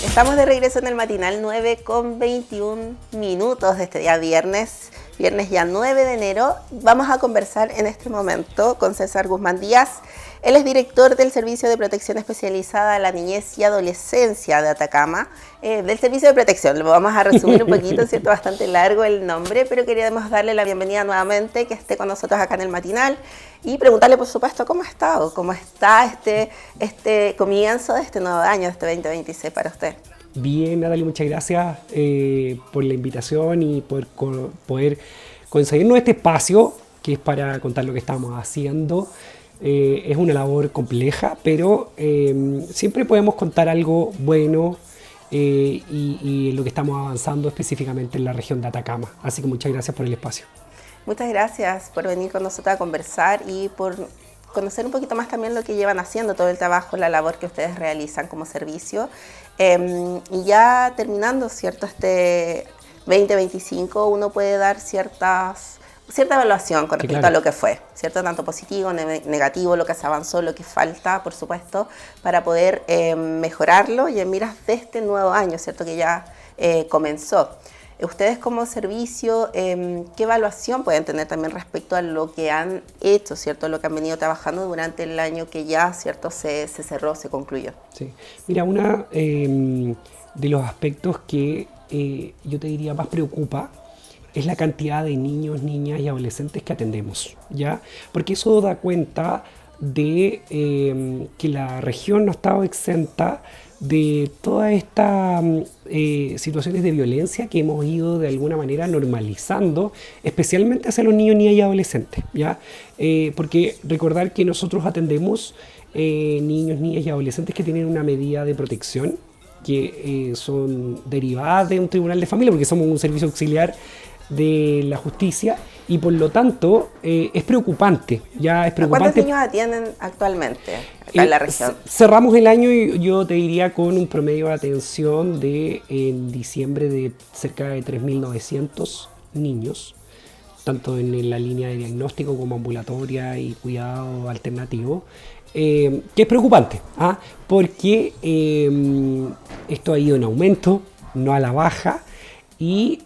Estamos de regreso en el matinal 9:21 de este día viernes ya 9 de enero. Vamos a conversar en este momento con César Guzmán Díaz. Él es director del Servicio de Protección Especializada a la Niñez y Adolescencia de Atacama, del Servicio de Protección. Lo vamos a resumir un poquito, ¿cierto? Bastante largo el nombre, pero queríamos darle la bienvenida nuevamente, que esté con nosotros acá en el matinal y preguntarle, por supuesto, cómo ha estado, cómo está este comienzo de este nuevo año, de este 2026 para usted. Bien, Natalie, muchas gracias por la invitación y por poder conseguirnos este espacio, que es para contar lo que estamos haciendo. Es una labor compleja, pero siempre podemos contar algo bueno y lo que estamos avanzando específicamente en la región de Atacama. Así que muchas gracias por el espacio. Muchas gracias por venir con nosotros a conversar y por conocer un poquito más también lo que llevan haciendo, todo el trabajo, la labor que ustedes realizan como servicio. Y ya terminando, ¿cierto? Este 2025 uno puede dar cierta evaluación con respecto a lo que fue, ¿cierto? Tanto positivo, negativo, lo que se avanzó, lo que falta, por supuesto, para poder mejorarlo y en miras de este nuevo año, ¿cierto? Que ya comenzó. Ustedes como servicio, ¿qué evaluación pueden tener también respecto a lo que han hecho, ¿cierto? Lo que han venido trabajando durante el año que ya, ¿cierto? Se cerró, se concluyó. Sí. Mira, una de los aspectos que yo te diría más preocupa es la cantidad de niños, niñas y adolescentes que atendemos, ¿ya? Porque eso da cuenta de que la región no ha estado exenta de todas estas situaciones de violencia que hemos ido de alguna manera normalizando, especialmente hacia los niños, niñas y adolescentes, ¿ya? Porque recordar que nosotros atendemos niños, niñas y adolescentes que tienen una medida de protección que son derivadas de un tribunal de familia, porque somos un servicio auxiliar de la justicia y por lo tanto es preocupante. Ya es preocupante. ¿Cuántos niños atienden actualmente acá en la región? Cerramos el año y yo te diría con un promedio de atención en diciembre de cerca de 3.900 niños, tanto en la línea de diagnóstico como ambulatoria y cuidado alternativo, que es preocupante, porque esto ha ido en aumento, no a la baja. Y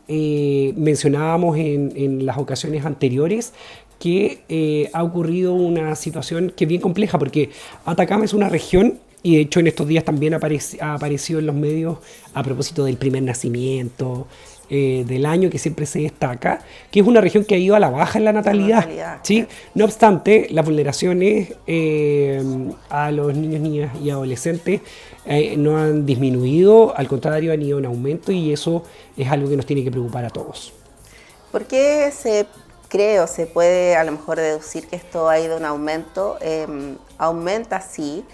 mencionábamos en las ocasiones anteriores que ha ocurrido una situación que es bien compleja, porque Atacama es una región, y de hecho en estos días también ha aparecido en los medios a propósito del primer nacimiento del año, que siempre se destaca, que es una región que ha ido a la baja en la natalidad, ¿sí? Claro. No obstante, las vulneraciones a los niños, niñas y adolescentes no han disminuido, al contrario, han ido en aumento, y eso es algo que nos tiene que preocupar a todos. ¿Por qué se cree o se puede a lo mejor deducir que esto ha ido en aumento? Aumenta, sí,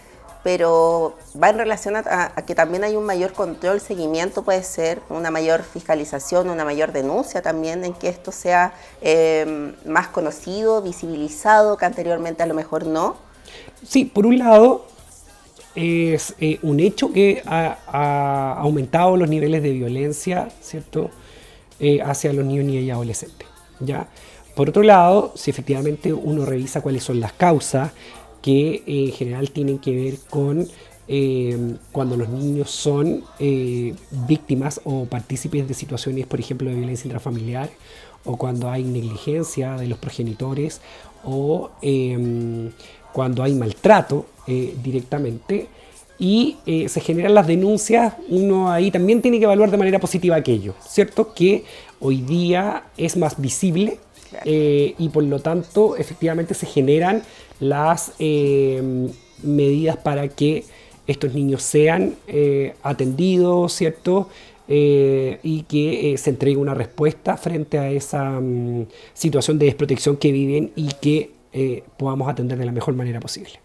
pero va en relación a que también hay un mayor control, seguimiento, puede ser, una mayor fiscalización, una mayor denuncia también en que esto sea más conocido, visibilizado, que anteriormente a lo mejor no. Sí, por un lado es un hecho que ha aumentado los niveles de violencia, ¿cierto?, hacia los niños, niñas y adolescentes, ¿ya? Por otro lado, si efectivamente uno revisa cuáles son las causas, que en general tienen que ver con cuando los niños son víctimas o partícipes de situaciones, por ejemplo, de violencia intrafamiliar, o cuando hay negligencia de los progenitores, o cuando hay maltrato directamente, y se generan las denuncias. Uno ahí también tiene que evaluar de manera positiva aquello, ¿cierto? Que hoy día es más visible. Y por lo tanto efectivamente se generan las medidas para que estos niños sean atendidos, ¿cierto? Y que se entregue una respuesta frente a esa situación de desprotección que viven y que podamos atender de la mejor manera posible.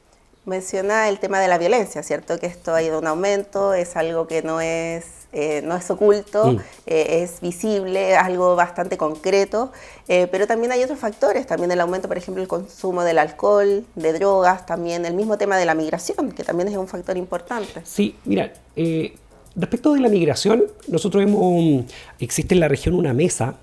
Menciona el tema de la violencia, ¿cierto? Que esto ha ido en aumento, es algo que no es oculto, es visible, es algo bastante concreto, pero también hay otros factores, también el aumento, por ejemplo, el consumo del alcohol, de drogas, también el mismo tema de la migración, que también es un factor importante. Sí, mira, Respecto de la migración, nosotros existe en la región una mesa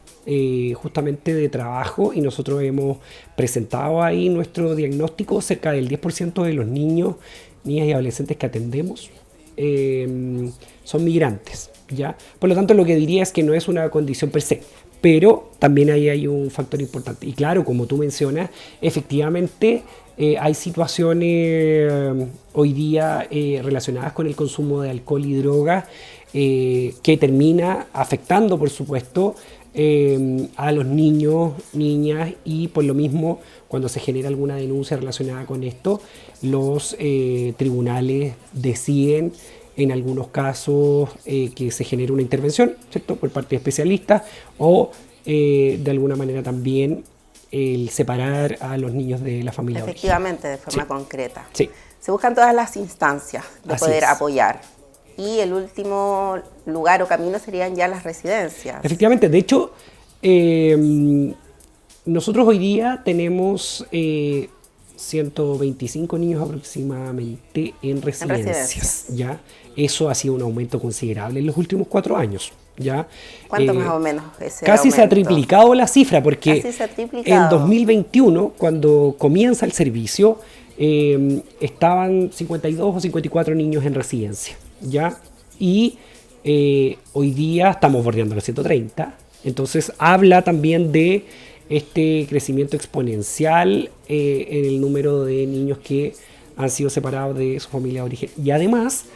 justamente de trabajo y nosotros hemos presentado ahí nuestro diagnóstico. Cerca del 10% de los niños, niñas y adolescentes que atendemos son migrantes, ¿ya? Por lo tanto, lo que diría es que no es una condición per se, pero también ahí hay un factor importante. Y claro, como tú mencionas, efectivamente hay situaciones hoy día relacionadas con el consumo de alcohol y drogas que termina afectando, por supuesto, a los niños, niñas, y por lo mismo, cuando se genera alguna denuncia relacionada con esto, los tribunales deciden en algunos casos que se genere una intervención, ¿cierto?, por parte de especialistas, o de alguna manera también el separar a los niños de la familia. Efectivamente, de forma sí. concreta. Sí. Se buscan todas las instancias de Así poder es. apoyar. Y el último lugar o camino serían ya las residencias. Efectivamente, de hecho, nosotros hoy día tenemos 125 niños aproximadamente en residencias, ¿ya? Eso ha sido un aumento considerable en los últimos 4 años, ¿ya? ¿Cuánto más o menos ese Casi aumento? se ha triplicado la cifra, porque Casi se ha triplicado. en 2021, cuando comienza el servicio, estaban 52 o 54 niños en residencia, ¿ya? Y hoy día estamos bordeando los 130, entonces habla también de este crecimiento exponencial en el número de niños que han sido separados de su familia de origen. Y además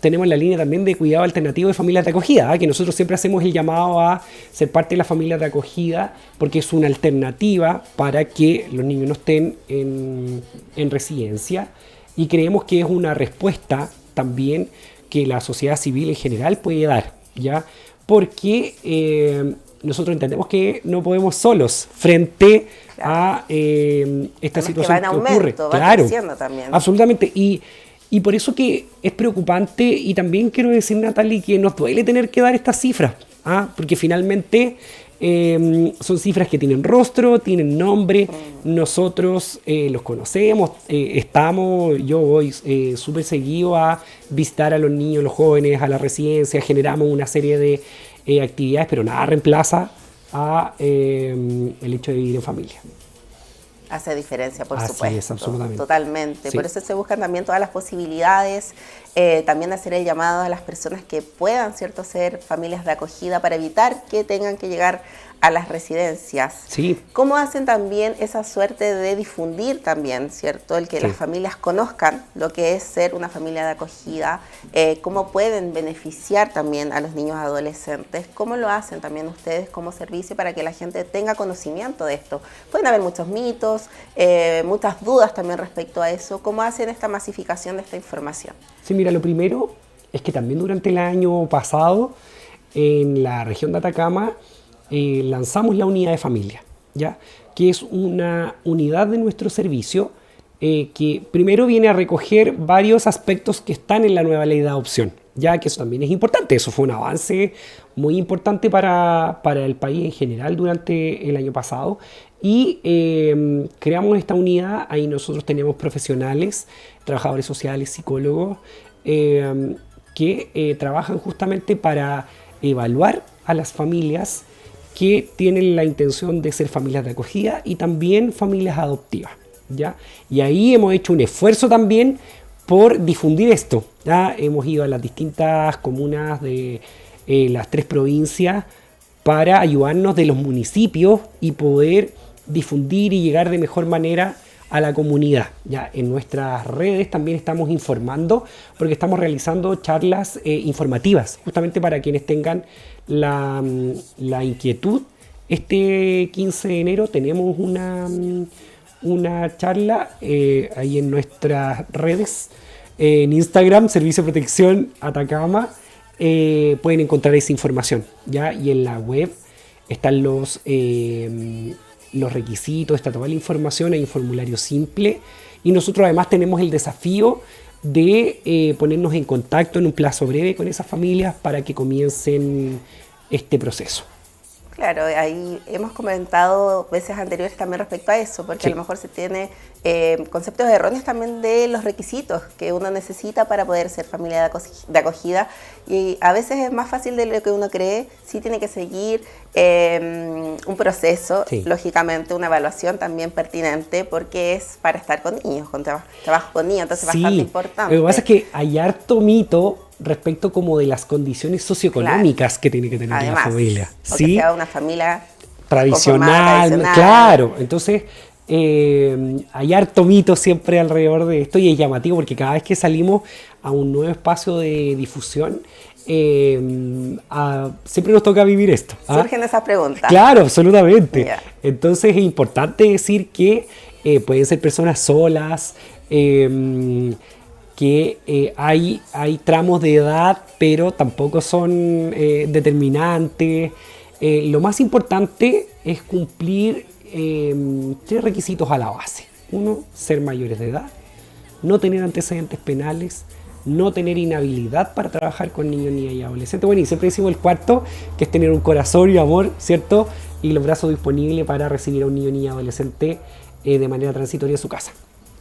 tenemos la línea también de cuidado alternativo de familias de acogida, que nosotros siempre hacemos el llamado a ser parte de las familias de acogida porque es una alternativa para que los niños no estén en residencia, y creemos que es una respuesta también que la sociedad civil en general puede dar, ¿ya? Porque nosotros entendemos que no podemos solos frente a esta Además situación que va en ocurre. aumento, va creciendo también. Absolutamente. Y por eso que es preocupante, y también quiero decir, Natalie, que nos duele tener que dar estas cifras, porque finalmente son cifras que tienen rostro, tienen nombre, nosotros los conocemos, yo voy súper seguido a visitar a los niños, los jóvenes, a la residencia, generamos una serie de actividades, pero nada reemplaza a el hecho de vivir en familia. Hace diferencia, por Así supuesto. es, absolutamente. Totalmente. Sí. Por eso se buscan también todas las posibilidades, también hacer el llamado a las personas que puedan, ¿cierto?, ser familias de acogida para evitar que tengan que llegar a las residencias. Sí. ¿Cómo hacen también esa suerte de difundir también, ¿cierto?, el que Sí. las familias conozcan lo que es ser una familia de acogida, cómo pueden beneficiar también a los niños adolescentes, cómo lo hacen también ustedes como servicio para que la gente tenga conocimiento de esto? Pueden haber muchos mitos, muchas dudas también respecto a eso. ¿Cómo hacen esta masificación de esta información? Sí, mira, lo primero es que también durante el año pasado en la región de Atacama lanzamos la unidad de familia, ¿ya? Que es una unidad de nuestro servicio que primero viene a recoger varios aspectos que están en la nueva ley de adopción, ya que eso también es importante. Eso fue un avance muy importante para el país en general durante el año pasado, y creamos esta unidad. Ahí nosotros tenemos profesionales, trabajadores sociales, psicólogos, que trabajan justamente para evaluar a las familias que tienen la intención de ser familias de acogida y también familias adoptivas, ¿ya? Y ahí hemos hecho un esfuerzo también por difundir esto, ¿ya? Hemos ido a las distintas comunas de las 3 provincias para ayudarnos de los municipios y poder difundir y llegar de mejor manera a la comunidad. Ya en nuestras redes también estamos informando, porque estamos realizando charlas informativas, justamente para quienes tengan la inquietud. Este 15 de enero tenemos una charla ahí en nuestras redes, en Instagram, Servicio de Protección Atacama. Pueden encontrar esa información, ¿ya? Y en la web están los requisitos, está toda la información, hay un formulario simple, y nosotros además tenemos el desafío de ponernos en contacto en un plazo breve con esas familias para que comiencen este proceso. Claro, ahí hemos comentado veces anteriores también respecto a eso, porque Sí. a lo mejor se tiene conceptos erróneos también de los requisitos que uno necesita para poder ser familia de acogida, y a veces es más fácil de lo que uno cree. Sí tiene que seguir un proceso, Sí. lógicamente una evaluación también pertinente, porque es para estar con niños, con trabajo con niños, entonces es bastante importante. Lo que pasa es que hay harto mito respecto como de las condiciones socioeconómicas que tiene que tener Además, la familia. o que ¿Sí? sea una familia Tradicional, tradicional. claro. Entonces, hay harto mito siempre alrededor de esto y es llamativo porque cada vez que salimos a un nuevo espacio de difusión, siempre nos toca vivir esto. ¿Ah? Surgen esas preguntas. Claro, absolutamente. Ya. Entonces es importante decir que pueden ser personas solas, que hay tramos de edad, pero tampoco son determinantes. Lo más importante es cumplir 3 requisitos a la base. Uno, ser mayores de edad, no tener antecedentes penales, no tener inhabilidad para trabajar con niños, niñas y adolescentes. Bueno, y siempre decimos el cuarto, que es tener un corazón y amor, ¿cierto? Y los brazos disponibles para recibir a un niño, niña y adolescente de manera transitoria en su casa.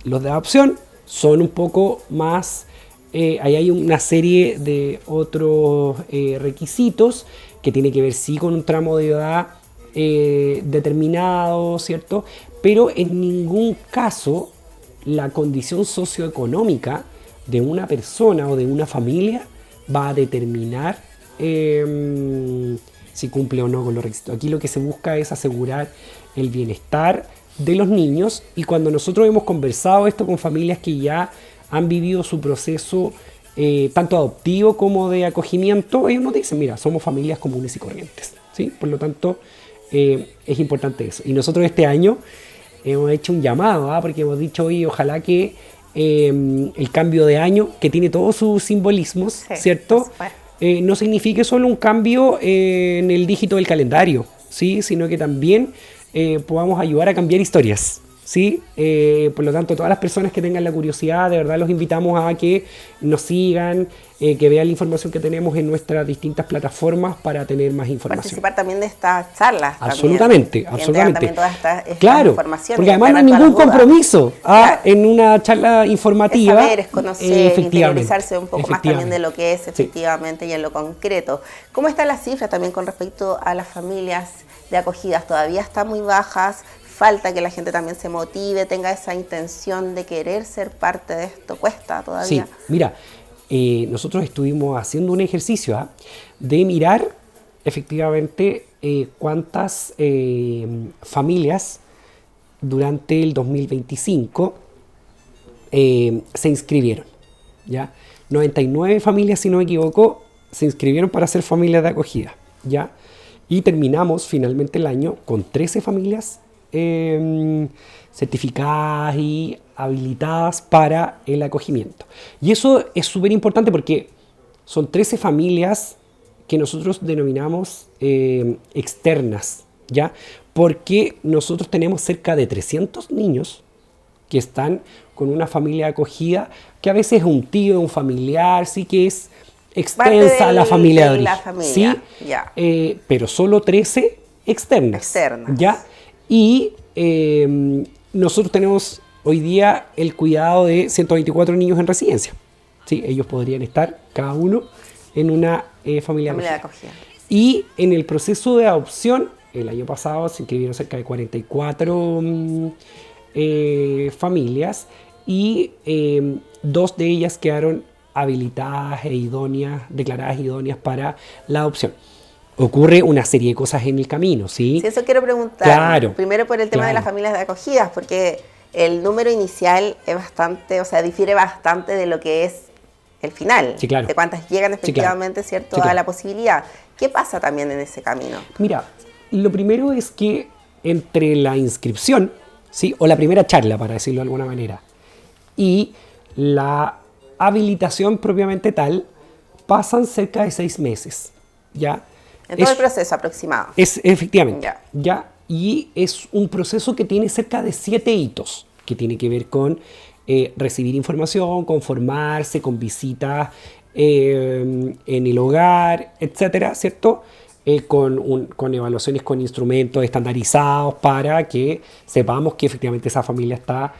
Los de adopción son un poco más, ahí hay una serie de otros requisitos que tiene que ver sí con un tramo de edad determinado, ¿cierto? Pero en ningún caso la condición socioeconómica de una persona o de una familia va a determinar si cumple o no con los requisitos. Aquí lo que se busca es asegurar el bienestar de los niños, y cuando nosotros hemos conversado esto con familias que ya han vivido su proceso tanto adoptivo como de acogimiento, ellos nos dicen, mira, somos familias comunes y corrientes, ¿sí? Por lo tanto, es importante eso. Y nosotros este año hemos hecho un llamado, porque hemos dicho, oye, ojalá que el cambio de año, que tiene todos sus simbolismos, Sí, ¿cierto? No signifique solo un cambio en el dígito del calendario, ¿sí? Sino que también podamos ayudar a cambiar historias, ¿sí? Por lo tanto, todas las personas que tengan la curiosidad, de verdad los invitamos a que nos sigan, que vean la información que tenemos en nuestras distintas plataformas para tener más información. Participar también de estas charlas. Absolutamente, también. absolutamente. También toda esta Claro, información. porque además no hay ningún compromiso en una charla informativa. Es saber, es conocer, interiorizarse un poco más también de lo que es efectivamente y en lo concreto. ¿Cómo están las cifras también con respecto a las familias de acogidas? Todavía están muy bajas. Falta que la gente también se motive, tenga esa intención de querer ser parte de esto. ¿Cuesta todavía? Sí, mira, nosotros estuvimos haciendo un ejercicio de mirar efectivamente cuántas familias durante el 2025 se inscribieron, ¿ya? 99 familias, si no me equivoco, se inscribieron para ser familias de acogida, ¿ya? Y terminamos finalmente el año con 13 familias certificadas y habilitadas para el acogimiento. Y eso es súper importante porque son 13 familias que nosotros denominamos externas, ¿ya? Porque nosotros tenemos cerca de 300 niños que están con una familia acogida, que a veces es un tío, un familiar, sí, que es extensa la familia de origen, ¿sí? Ya. Pero solo 13 externas. ¿Ya? Y nosotros tenemos hoy día el cuidado de 124 niños en residencia, ¿sí? Ellos podrían estar cada uno en una familia de acogida. Y en el proceso de adopción, el año pasado se inscribieron cerca de 44 familias, y 2 de ellas quedaron habilitadas e idóneas, declaradas idóneas para la adopción. Ocurre una serie de cosas en el camino, ¿sí? Sí, eso quiero preguntar. Claro. Primero por el tema de las familias de acogidas, porque el número inicial es bastante, o sea, difiere bastante de lo que es el final. Sí, claro. De cuántas llegan efectivamente, ¿cierto? Sí, claro. A la posibilidad. ¿Qué pasa también en ese camino? Mira, lo primero es que entre la inscripción, ¿sí? O la primera charla, para decirlo de alguna manera, y la habilitación propiamente tal, pasan cerca de 6 meses, ¿ya? En todo el proceso aproximado. Efectivamente, ¿ya? Y es un proceso que tiene cerca de 7 hitos, que tiene que ver con recibir información, con formarse, con visitas en el hogar, etcétera, ¿cierto? con evaluaciones con instrumentos estandarizados para que sepamos que efectivamente esa familia está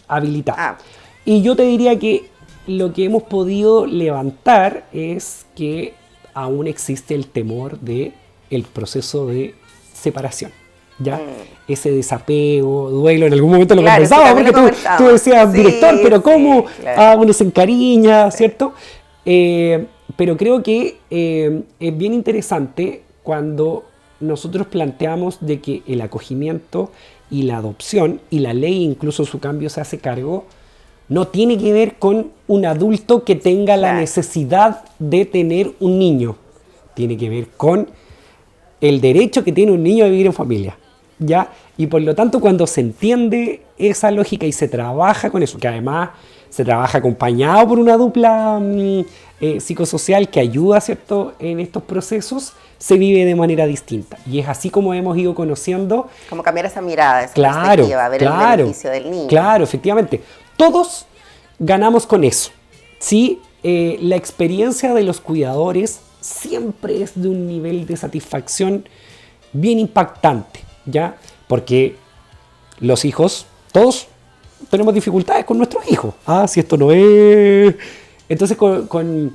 habilitada. Y yo te diría que lo que hemos podido levantar es que aún existe el temor de el proceso de separación. ¿Ya? Ese desapego, duelo, en algún momento lo conversaba, porque tú decías, sí, director, pero ¿cómo? Sí, claro. Uno se encariña, sí. ¿Cierto? Pero creo que es bien interesante cuando nosotros planteamos de que el acogimiento y la adopción, y la ley incluso su cambio se hace cargo, no tiene que ver con un adulto que tenga la necesidad de tener un niño. Tiene que ver con el derecho que tiene un niño a vivir en familia. ¿Ya? Y por lo tanto, cuando se entiende esa lógica y se trabaja con eso, que además se trabaja acompañado por una dupla psicosocial que ayuda, ¿cierto?, en estos procesos, se vive de manera distinta. Y es así como hemos ido conociendo... Como cambiar esa mirada, esa perspectiva, ver el beneficio del niño. Claro, efectivamente. Todos ganamos con eso. ¿Sí? La experiencia de los cuidadores siempre es de un nivel de satisfacción bien impactante. ¿Ya? Porque los hijos, todos tenemos dificultades con nuestros hijos. Si esto no es... Entonces con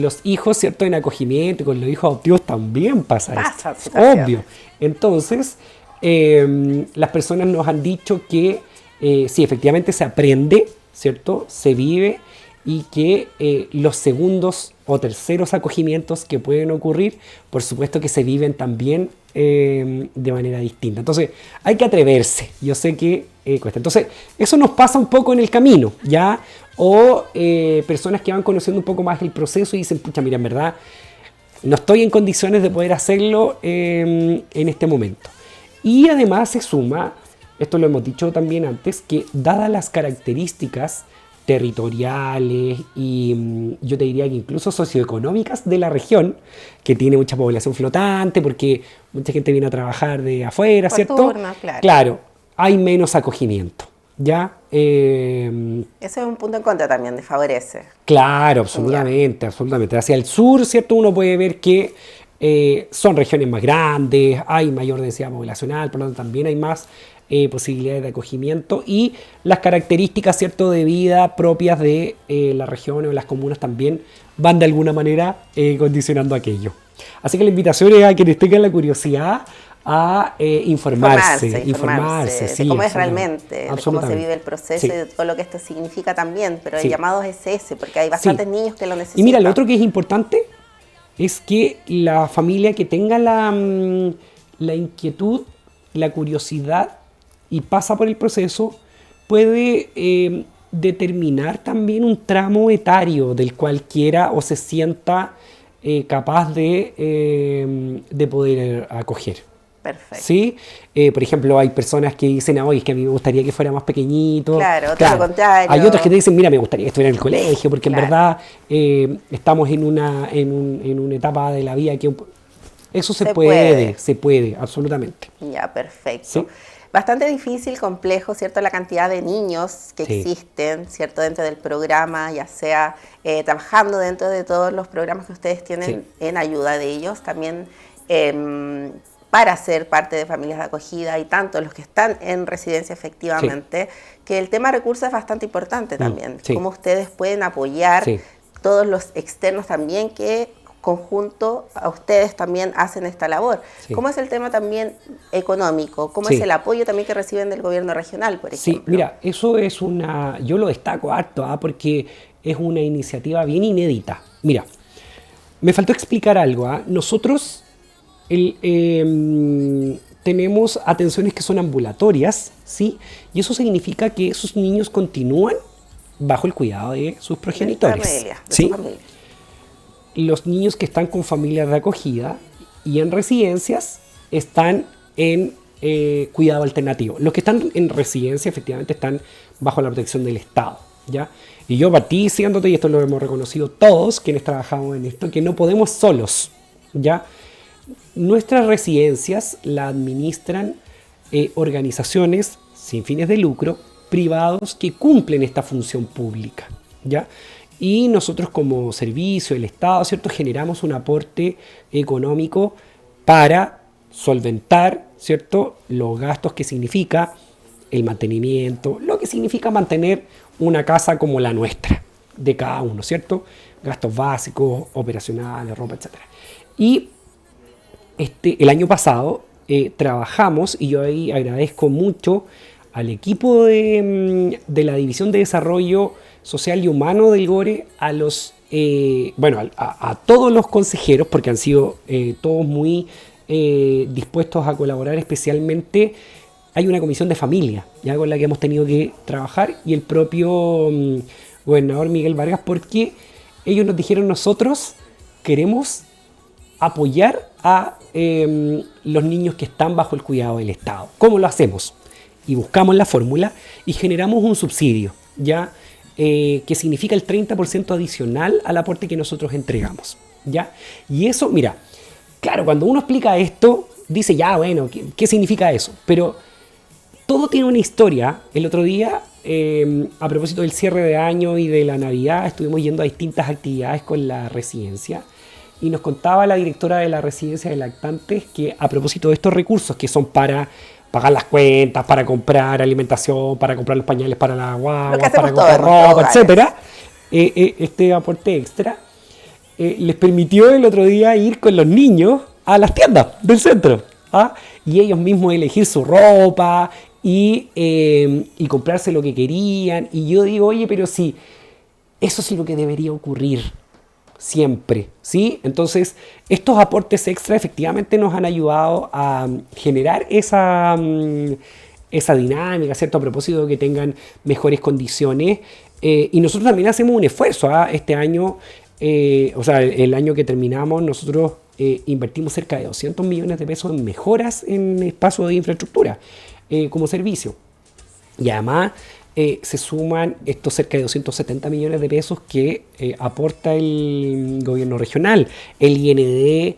los hijos, ¿cierto?, en acogimiento, con los hijos adoptivos también pasa esto. Obvio. Entonces, las personas nos han dicho que sí, efectivamente se aprende, ¿cierto?, se vive, y que los segundos o terceros acogimientos que pueden ocurrir, por supuesto que se viven también de manera distinta. Entonces, hay que atreverse. Yo sé que cuesta. Entonces, eso nos pasa un poco en el camino, ¿ya? O personas que van conociendo un poco más el proceso y dicen, pucha, mira, en verdad, no estoy en condiciones de poder hacerlo en este momento. Y además se suma, esto lo hemos dicho también antes, que dadas las características territoriales y yo te diría que incluso socioeconómicas de la región, que tiene mucha población flotante porque mucha gente viene a trabajar de afuera, ¿cierto? Turno, claro, hay menos acogimiento, ¿ya? Ese es un punto en contra también, desfavorece. Claro, absolutamente, absolutamente. Hacia el sur, ¿cierto?, uno puede ver que son regiones más grandes, hay mayor densidad poblacional, por lo tanto también hay más posibilidades de acogimiento, y las características, ¿cierto?, de vida propias de las regiones o las comunas también van de alguna manera condicionando aquello. Así que la invitación es a quienes tengan la curiosidad a informarse, sí, de cómo es realmente, de cómo se vive el proceso, sí, y de todo lo que esto significa también, pero el llamado es ese, porque hay bastantes niños que lo necesitan. Y mira, lo otro que es importante es que la familia que tenga la inquietud, la curiosidad y pasa por el proceso, puede determinar también un tramo etario del cual quiera o se sienta capaz de poder acoger. Perfecto. ¿Sí? Por ejemplo, hay personas que dicen, oye, es que a mí me gustaría que fuera más pequeñito. Claro, todo lo contrario. Hay otros que te dicen, mira, me gustaría que estuviera en el colegio, porque en verdad estamos en una etapa de la vida que... Eso se puede, absolutamente. Ya, perfecto. ¿Sí? Bastante difícil, complejo, ¿cierto?, la cantidad de niños que existen, ¿cierto?, dentro del programa, ya sea trabajando dentro de todos los programas que ustedes tienen en ayuda de ellos, también para ser parte de familias de acogida, y tanto los que están en residencia efectivamente, que el tema de recursos es bastante importante también. Cómo ustedes pueden apoyar todos los externos también que conjunto a ustedes también hacen esta labor. ¿Cómo es el tema también económico? ¿Cómo es el apoyo también que reciben del gobierno regional, por ejemplo? Sí, mira, eso es yo lo destaco harto, porque es una iniciativa bien inédita. Mira, me faltó explicar algo. Nosotros tenemos atenciones que son ambulatorias, ¿sí? Y eso significa que esos niños continúan bajo el cuidado de sus progenitores. De su familia. Los niños que están con familias de acogida y en residencias están en cuidado alternativo. Los que están en residencia efectivamente están bajo la protección del Estado, ¿ya? Y yo partí diciéndote, y esto lo hemos reconocido todos quienes trabajamos en esto, que no podemos solos, ¿ya? Nuestras residencias la administran organizaciones sin fines de lucro, privados que cumplen esta función pública, ¿ya? Y nosotros como servicio, el Estado, ¿cierto?, generamos un aporte económico para solventar, ¿cierto?, los gastos que significa el mantenimiento, lo que significa mantener una casa como la nuestra, de cada uno, ¿cierto? Gastos básicos, operacionales, ropa, etc. Y el año pasado trabajamos, y yo ahí agradezco mucho al equipo de la División de Desarrollo Social y Humano del GORE, a todos los consejeros, porque han sido todos muy dispuestos a colaborar. Especialmente hay una comisión de familia, ya con la que hemos tenido que trabajar, y el propio gobernador Miguel Vargas, porque ellos nos dijeron: nosotros queremos apoyar a los niños que están bajo el cuidado del Estado. ¿Cómo lo hacemos? Y buscamos la fórmula y generamos un subsidio, ¿ya? Que significa el 30% adicional al aporte que nosotros entregamos, ¿ya? Y eso, mira, claro, cuando uno explica esto, dice, ya, bueno, ¿qué significa eso? Pero todo tiene una historia. El otro día, a propósito del cierre de año y de la Navidad, estuvimos yendo a distintas actividades con la residencia, y nos contaba la directora de la residencia de lactantes que, a propósito de estos recursos que son para pagar las cuentas, para comprar alimentación, para comprar los pañales para la guagua, para comprar ropa, etcétera, este aporte extra les permitió el otro día ir con los niños a las tiendas del centro, ¿ah? Y ellos mismos elegir su ropa y comprarse lo que querían. Y yo digo, oye, pero sí, eso es lo que debería ocurrir siempre, ¿sí? Entonces, estos aportes extra efectivamente nos han ayudado a generar esa dinámica, ¿cierto? A propósito de que tengan mejores condiciones. Y nosotros también hacemos un esfuerzo, ¿ah? Este año, el año que terminamos, nosotros invertimos cerca de 200 millones de pesos en mejoras en espacio de infraestructura como servicio. Y además se suman estos cerca de 270 millones de pesos que aporta el gobierno regional. El IND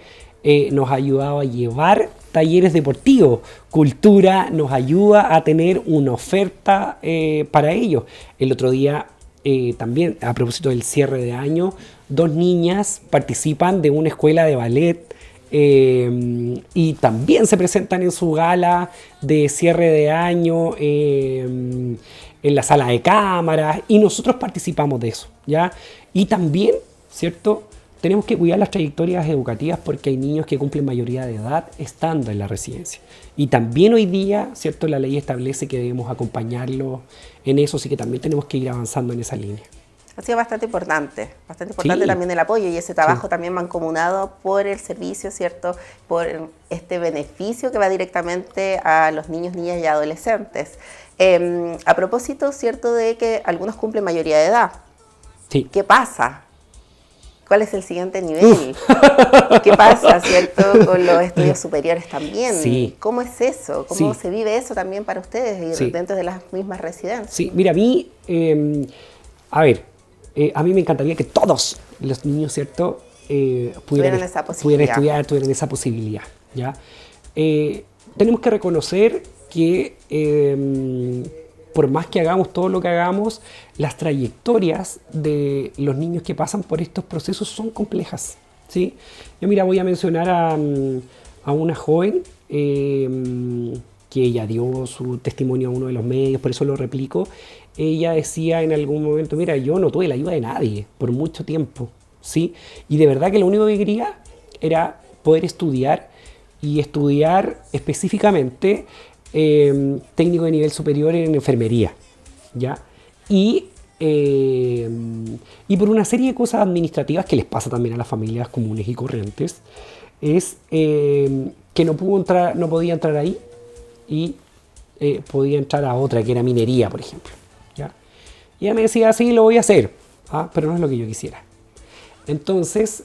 nos ha ayudado a llevar talleres deportivos. Cultura nos ayuda a tener una oferta para ellos. El otro día, también, a propósito del cierre de año, 2 niñas participan de una escuela de ballet y también se presentan en su gala de cierre de año en la sala de cámaras, y nosotros participamos de eso, ¿ya? Y también, ¿cierto?, tenemos que cuidar las trayectorias educativas, porque hay niños que cumplen mayoría de edad estando en la residencia. Y también hoy día, ¿cierto?, la ley establece que debemos acompañarlos en eso, así que también tenemos que ir avanzando en esa línea. Ha sido bastante importante Sí. también el apoyo y ese trabajo Sí. también mancomunado por el servicio, ¿cierto? Por este beneficio que va directamente a los niños, niñas y adolescentes. A propósito, ¿cierto?, de que algunos cumplen mayoría de edad. Sí. ¿Qué pasa? ¿Cuál es el siguiente nivel? ¿Qué pasa, cierto, con los estudios superiores también? Sí. ¿Cómo es eso? ¿Cómo Sí. se vive eso también para ustedes y Sí. dentro de las mismas residencias? Sí, mira, a mí, a mí me encantaría que todos los niños, ¿cierto?, pudieran estudiar, tuvieran esa posibilidad, ¿ya? Tenemos que reconocer que por más que hagamos todo lo que hagamos, las trayectorias de los niños que pasan por estos procesos son complejas, ¿sí? Yo, mira, voy a mencionar a una joven que ella dio su testimonio a uno de los medios, por eso lo replico. Ella decía en algún momento, mira, yo no tuve la ayuda de nadie por mucho tiempo, ¿sí? Y de verdad que lo único que quería era poder estudiar, y estudiar específicamente técnico de nivel superior en enfermería, ¿ya? Y por una serie de cosas administrativas que les pasa también a las familias comunes y corrientes, es que no podía entrar ahí, y podía entrar a otra que era minería, por ejemplo, ¿ya? Y ella me decía, sí, lo voy a hacer, pero no es lo que yo quisiera. Entonces,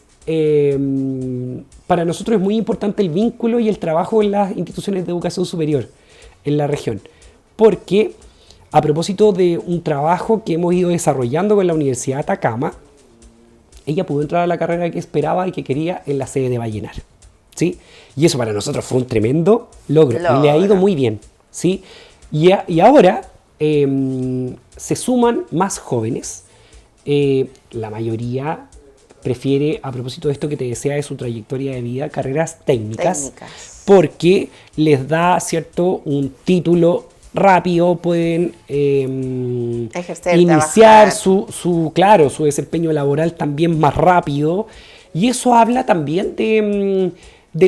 para nosotros es muy importante el vínculo y el trabajo en las instituciones de educación superior en la región, porque a propósito de un trabajo que hemos ido desarrollando con la Universidad de Atacama, ella pudo entrar a la carrera que esperaba y que quería en la sede de Vallenar, ¿sí? Y eso para nosotros fue un tremendo logro. Y le ha ido muy bien, ¿sí? Y ahora se suman más jóvenes la mayoría prefiere, a propósito de esto que te decía de su trayectoria de vida, carreras técnicas. Porque les da, ¿cierto?, un título rápido, pueden iniciar su desempeño laboral también más rápido, y eso habla también de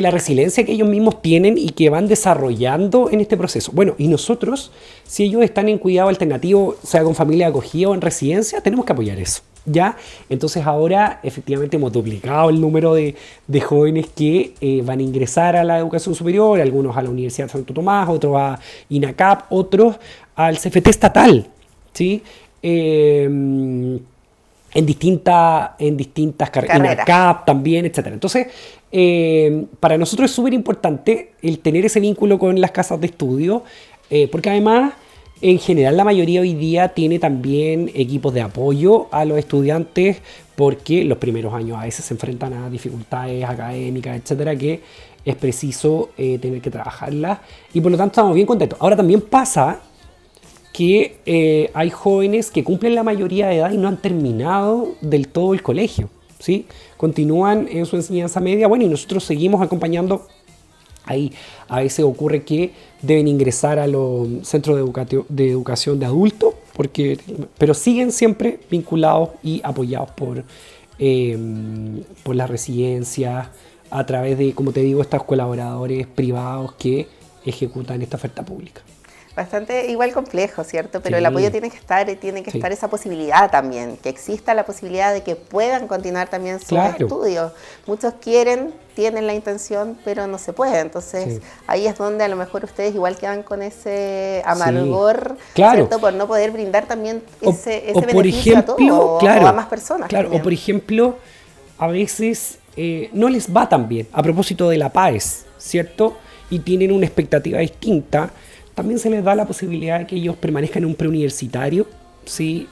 la resiliencia que ellos mismos tienen y que van desarrollando en este proceso. Bueno, y nosotros, si ellos están en cuidado alternativo, sea con familia acogida o en residencia, tenemos que apoyar eso, ¿ya? Entonces ahora efectivamente hemos duplicado el número de jóvenes que van a ingresar a la educación superior, algunos a la Universidad de Santo Tomás, otros a INACAP, otros al CFT estatal, ¿sí? En distintas carreras, INACAP también, etc. Entonces, para nosotros es súper importante el tener ese vínculo con las casas de estudio, porque además, en general, la mayoría hoy día tiene también equipos de apoyo a los estudiantes, porque los primeros años a veces se enfrentan a dificultades académicas, etcétera, que es preciso tener que trabajarlas, y por lo tanto estamos bien contentos. Ahora también pasa que hay jóvenes que cumplen la mayoría de edad y no han terminado del todo el colegio, ¿sí? Continúan en su enseñanza media, bueno, y nosotros seguimos acompañando. Ahí a veces ocurre que deben ingresar a los centros de educación de adultos, pero siguen siempre vinculados y apoyados por las residencias, a través de, como te digo, estos colaboradores privados que ejecutan esta oferta pública. Bastante igual complejo, ¿cierto? Pero el apoyo tiene que estar esa posibilidad también, que exista la posibilidad de que puedan continuar también sus estudios. Muchos tienen la intención, pero no se puede. Entonces ahí es donde a lo mejor ustedes igual quedan con ese amargor, ¿cierto? Por no poder brindar también ese beneficio a todos o a más personas. Claro, o por ejemplo, a veces no les va tan bien, a propósito de la PAES, ¿cierto? Y tienen una expectativa distinta. También se les da la posibilidad de que ellos permanezcan en un preuniversitario, ¿sí?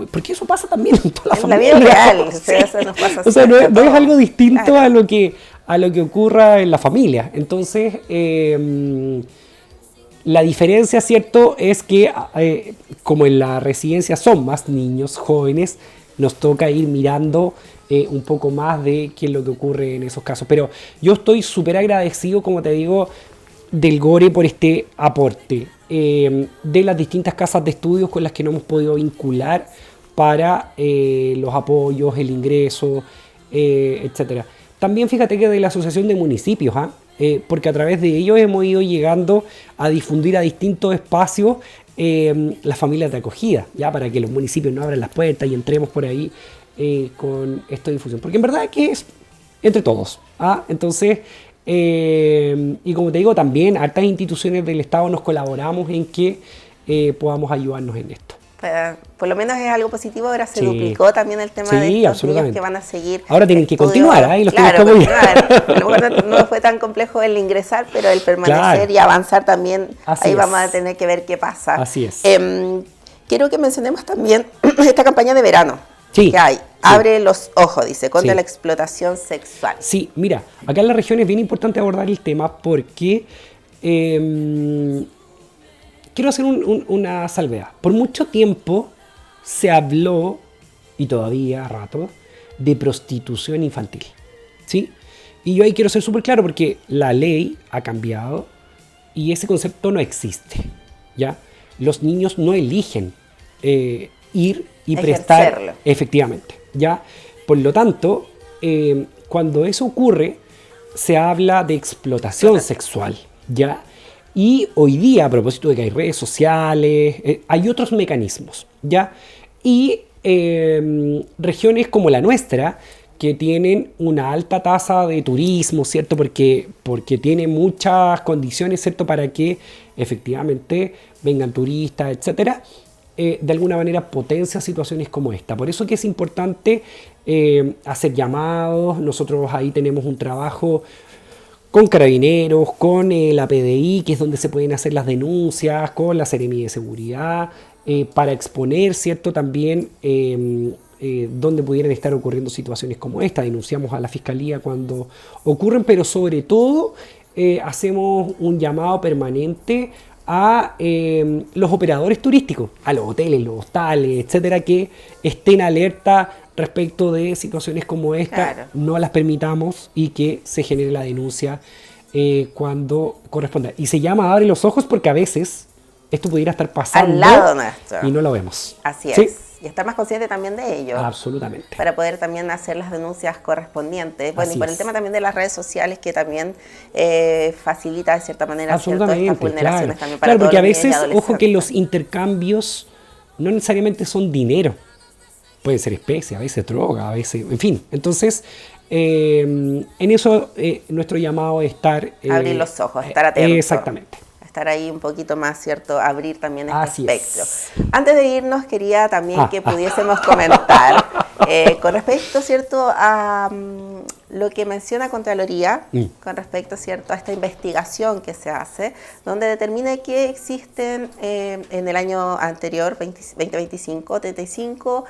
Porque eso pasa también en toda la familia. En la vida real, sí. Eso nos pasa. O sea, no es algo distinto a lo que ocurra en la familia. Entonces, la diferencia, ¿cierto?, es que como en la residencia son más niños, jóvenes, nos toca ir mirando un poco más de qué es lo que ocurre en esos casos. Pero yo estoy súper agradecido, como te digo, del GORE por este aporte, de las distintas casas de estudios con las que nos hemos podido vincular para los apoyos, el ingreso, etcétera. También fíjate que de la Asociación de Municipios, porque a través de ellos hemos ido llegando a difundir a distintos espacios las familias de acogida, ya para que los municipios no abran las puertas y entremos por ahí con esta difusión, porque en verdad es que es entre todos, entonces. Y como te digo, también hartas instituciones del Estado nos colaboramos en que podamos ayudarnos en esto. Por lo menos es algo positivo, ahora se duplicó también el tema de estos niños que van a seguir. Ahora tienen que continuar, los continuar. No fue tan complejo el ingresar, pero el permanecer y avanzar también, vamos a tener que ver qué pasa. Así es. Quiero que mencionemos también esta campaña de verano. Que hay. Abre los ojos, dice, contra la explotación sexual. Sí, mira, acá en la región es bien importante abordar el tema porque quiero hacer una salvedad. Por mucho tiempo se habló, y todavía a rato, de prostitución infantil, ¿sí? Y yo ahí quiero ser súper claro porque la ley ha cambiado y ese concepto no existe, ¿ya? Los niños no eligen ir y prestar, efectivamente, ¿ya? Por lo tanto, cuando eso ocurre, se habla de explotación sexual, ¿ya? Y hoy día, a propósito de que hay redes sociales, hay otros mecanismos, ¿ya? Y regiones como la nuestra, que tienen una alta tasa de turismo, ¿cierto? Porque tiene muchas condiciones, ¿cierto? Para que efectivamente vengan turistas, etcétera. De alguna manera potencia situaciones como esta. Por eso que es importante hacer llamados. Nosotros ahí tenemos un trabajo con Carabineros, con la PDI, que es donde se pueden hacer las denuncias, con la Seremi de Seguridad, para exponer, ¿cierto? También donde pudieran estar ocurriendo situaciones como esta. Denunciamos a la Fiscalía cuando ocurren, pero sobre todo hacemos un llamado permanente a los operadores turísticos, a los hoteles, los hostales, etcétera, que estén alerta respecto de situaciones como esta, Claro. no las permitamos y que se genere la denuncia cuando corresponda. Y se llama abre los ojos porque a veces esto pudiera estar pasando Al lado nuestro. y no lo vemos. Así ¿Sí? es. Y estar más consciente también de ello. Absolutamente. Para poder también hacer las denuncias correspondientes. Bueno, Así y por es. el tema también de las redes sociales, que también facilita de cierta manera, ¿cierto?, Absolutamente, estas vulneraciones claro. también para Claro, todos porque a los niños y veces, ojo que los adolescentes. intercambios no necesariamente son dinero. Puede ser especie, a veces droga, a veces, en fin. Entonces, en eso nuestro llamado es estar... Abrir los ojos, estar atento. Exactamente. Estar ahí un poquito más, ¿cierto? Abrir también este Así espectro. es. Antes de irnos, quería también que pudiésemos comentar con respecto, ¿cierto?, a lo que menciona Contraloría, con respecto, ¿cierto?, a esta investigación que se hace, donde determina que existen en el año anterior, 2025, 35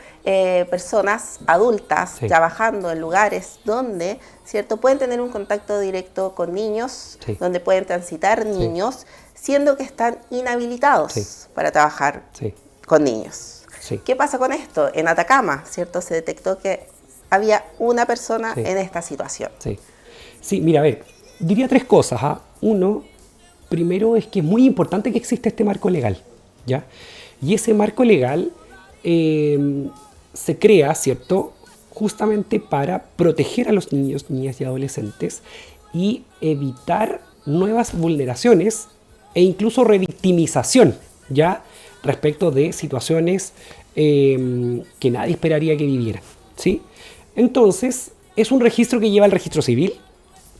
personas adultas Sí. trabajando en lugares donde, ¿cierto?, pueden tener un contacto directo con niños, Sí. donde pueden transitar niños, siendo que están inhabilitados Sí. para trabajar Sí. con niños. Sí. ¿Qué pasa con esto? En Atacama, ¿cierto?, se detectó que había una persona Sí. en esta situación. Sí. Sí, mira, a ver, diría tres cosas. Uno, primero es que es muy importante que exista este marco legal, ¿ya? Y ese marco legal se crea, ¿cierto?, justamente para proteger a los niños, niñas y adolescentes y evitar nuevas vulneraciones e incluso revictimización, ¿ya?, respecto de situaciones que nadie esperaría que vivieran, ¿sí? Entonces, es un registro que lleva el registro civil,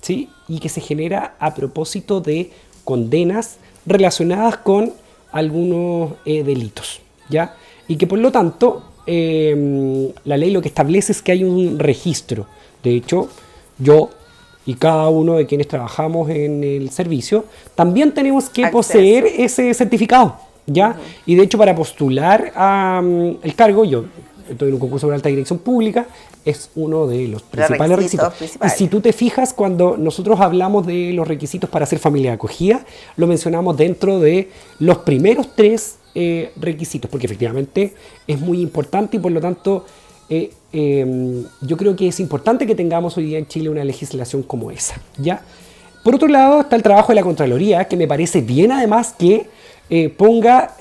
¿sí?, y que se genera a propósito de condenas relacionadas con algunos delitos, ¿ya? Y que por lo tanto, la ley lo que establece es que hay un registro. De hecho, yo y cada uno de quienes trabajamos en el servicio, también tenemos que Acceso. poseer ese certificado, ¿ya? Y de hecho, para postular el cargo, yo estoy en un concurso de alta dirección pública, es uno de los principales requisitos. principales. Y si tú te fijas, cuando nosotros hablamos de los requisitos para ser familia de acogida, lo mencionamos dentro de los primeros tres requisitos, porque efectivamente es muy importante y por lo tanto yo creo que es importante que tengamos hoy día en Chile una legislación como esa, ¿ya? Por otro lado está el trabajo de la Contraloría, que me parece bien además que ponga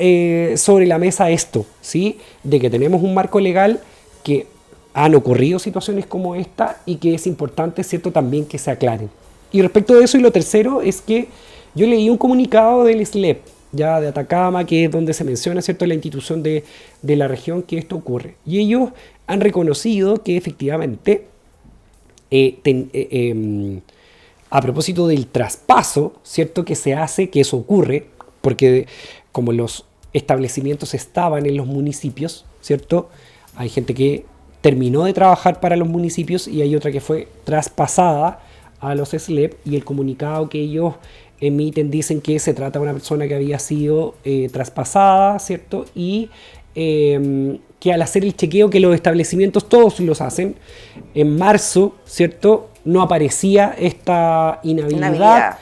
sobre la mesa esto, ¿sí?, de que tenemos un marco legal, que han ocurrido situaciones como esta y que es importante, ¿cierto?, también que se aclaren. Y respecto de eso, y lo tercero es que yo leí un comunicado del SLEP, ya de Atacama, que es donde se menciona, ¿cierto?, la institución de la región que esto ocurre. Y ellos han reconocido que efectivamente a propósito del traspaso, ¿cierto?, que se hace, que eso ocurre, porque como los establecimientos estaban en los municipios, ¿cierto?, hay gente que terminó de trabajar para los municipios y hay otra que fue traspasada a los SLEP, y el comunicado que ellos emiten dicen que se trata de una persona que había sido traspasada, ¿cierto?, y que al hacer el chequeo, que los establecimientos todos los hacen, en marzo, ¿cierto?, no aparecía esta inhabilidad.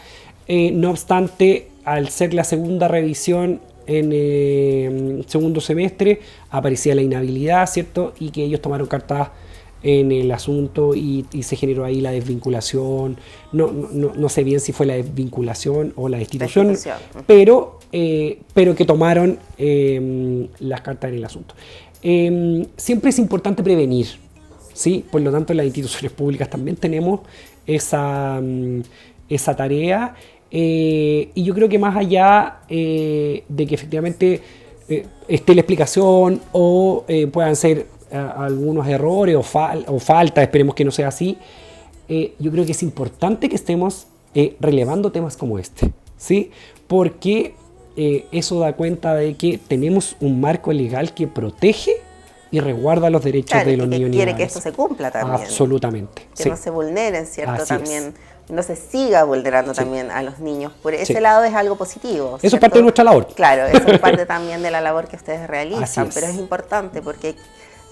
No obstante, al ser la segunda revisión en segundo semestre, aparecía la inhabilidad, ¿cierto?, y que ellos tomaron cartas en el asunto y se generó ahí la desvinculación. No sé bien si fue la desvinculación o la destitución, pero que tomaron las cartas en el asunto. Siempre es importante prevenir, ¿sí? Por lo tanto, en las instituciones públicas también tenemos esa tarea. Y yo creo que más allá de que efectivamente esté la explicación o puedan ser algunos errores o faltas, esperemos que no sea así, yo creo que es importante que estemos relevando temas como este, ¿sí? Porque eso da cuenta de que tenemos un marco legal que protege y resguarda los derechos de los niños y niñas. Quiere que esto se cumpla también. Absolutamente. Que sí. no se vulneren, ¿cierto? Así también es. no se siga vulnerando Sí. también a los niños. Por ese Sí. lado es algo positivo. Eso ¿cierto? es parte de nuestra labor. Claro, eso es parte también de la labor que ustedes realizan, Así es. pero es importante porque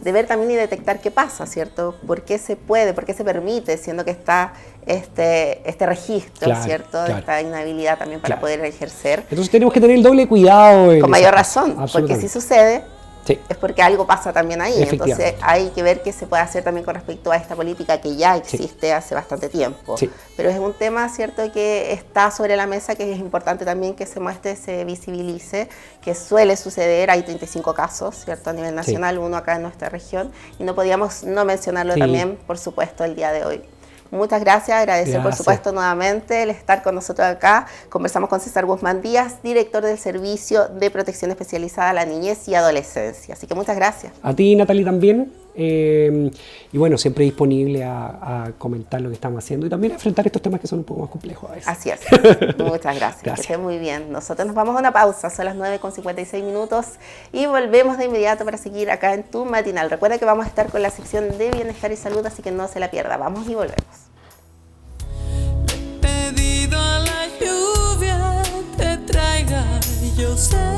de ver también y detectar qué pasa, ¿cierto? ¿Por qué se puede, por qué se permite, siendo que está este registro, Claro, ¿cierto? claro. Esta inhabilidad también para Claro. poder ejercer. Entonces tenemos que tener el doble cuidado. Con mayor razón, porque si sucede, sí, es porque algo pasa también ahí. Entonces efectivamente, hay que ver qué se puede hacer también con respecto a esta política que ya existe hace bastante tiempo. Sí. Pero es un tema, ¿cierto?, que está sobre la mesa, que es importante también que se muestre, se visibilice, que suele suceder. Hay 35 casos, ¿cierto?, a nivel nacional, uno acá en nuestra región, y no podíamos no mencionarlo también, por supuesto, el día de hoy. Muchas gracias, agradecer por supuesto nuevamente el estar con nosotros acá. Conversamos con César Guzmán Díaz, director del Servicio de Protección Especializada a la Niñez y Adolescencia. Así que muchas gracias. A ti, Natalie, también. Y bueno, siempre disponible a comentar lo que estamos haciendo y también a enfrentar estos temas que son un poco más complejos a veces. Así es. Muchas gracias. Que estén muy bien. Nosotros nos vamos a una pausa, son las 9:56 y volvemos de inmediato para seguir acá en Tu Matinal. Recuerda que vamos a estar con la sección de Bienestar y Salud, así que no se la pierda. Vamos y volvemos. Pedido a la lluvia te traiga, yo sé